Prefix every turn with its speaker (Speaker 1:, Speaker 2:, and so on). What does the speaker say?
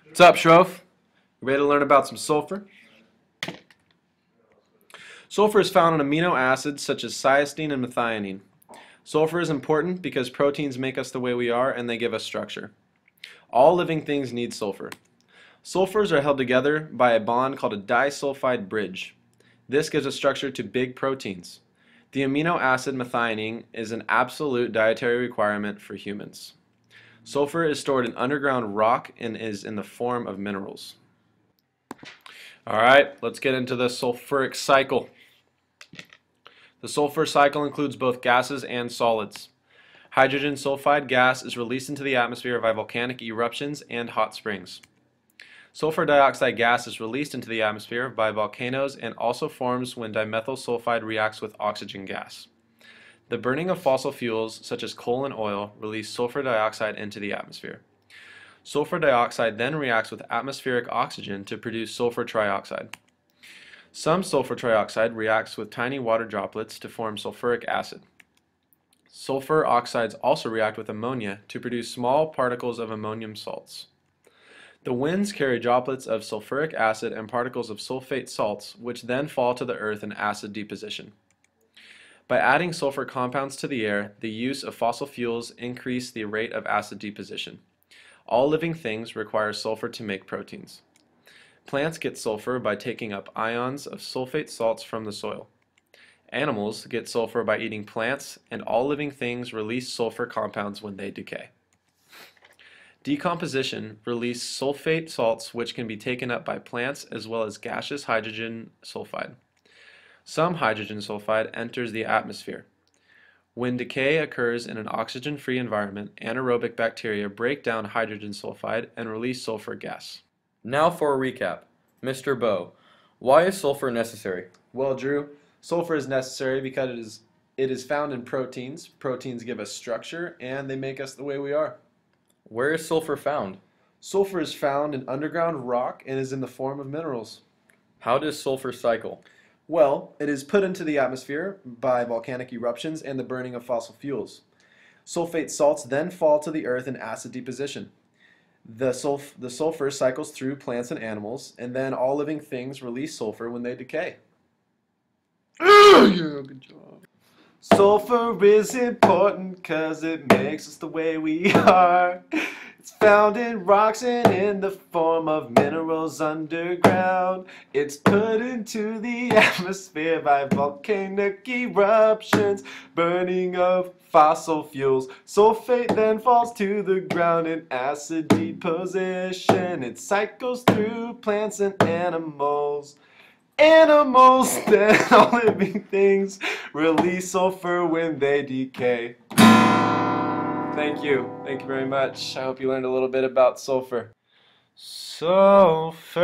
Speaker 1: What's up, Shroff? You ready to learn about some sulfur? Sulfur is found in amino acids such as cysteine and methionine. Sulfur is important because proteins make us the way we are and they give us structure. All living things need sulfur. Sulfurs are held together by a bond called a disulfide bridge. This gives a structure to big proteins. The amino acid methionine is an absolute dietary requirement for humans. Sulfur is stored in underground rock and is in the form of minerals. Alright, let's get into the sulfuric cycle. The sulfur cycle includes both gases and solids. Hydrogen sulfide gas is released into the atmosphere by volcanic eruptions and hot springs. Sulfur dioxide gas is released into the atmosphere by volcanoes and also forms when dimethyl sulfide reacts with oxygen gas. The burning of fossil fuels such as coal and oil release sulfur dioxide into the atmosphere. Sulfur dioxide then reacts with atmospheric oxygen to produce sulfur trioxide. Some sulfur trioxide reacts with tiny water droplets to form sulfuric acid. Sulfur oxides also react with ammonia to produce small particles of ammonium salts. The winds carry droplets of sulfuric acid and particles of sulfate salts, which then fall to the earth in acid deposition. By adding sulfur compounds to the air, the use of fossil fuels increase the rate of acid deposition. All living things require sulfur to make proteins. Plants get sulfur by taking up ions of sulfate salts from the soil. Animals get sulfur by eating plants, and all living things release sulfur compounds when they decay. Decomposition releases sulfate salts which can be taken up by plants as well as gaseous hydrogen sulfide. Some hydrogen sulfide enters the atmosphere. When decay occurs in an oxygen-free environment, anaerobic bacteria break down hydrogen sulfide and release sulfur gas.
Speaker 2: Now for a recap. Mr. Bow, why is sulfur necessary?
Speaker 1: Well, Drew, sulfur is necessary because it is found in proteins. Proteins give us structure and they make us the way we are.
Speaker 2: Where is sulfur found?
Speaker 1: Sulfur is found in underground rock and is in the form of minerals.
Speaker 2: How does sulfur cycle?
Speaker 1: Well, it is put into the atmosphere by volcanic eruptions and the burning of fossil fuels. Sulfate salts then fall to the earth in acid deposition. The sulfur cycles through plants and animals, and then all living things release sulfur when they decay.
Speaker 2: Yeah, good job.
Speaker 1: Sulfur is important because it makes us the way we are. It's found in rocks and in the form of minerals underground. It's put into the atmosphere by volcanic eruptions, burning of fossil fuels. Sulfate then falls to the ground in acid deposition. It cycles through plants and animals. Animals, then all living things release sulfur when they decay. Thank you very much. I hope you learned a little bit about sulfur. Sulfur.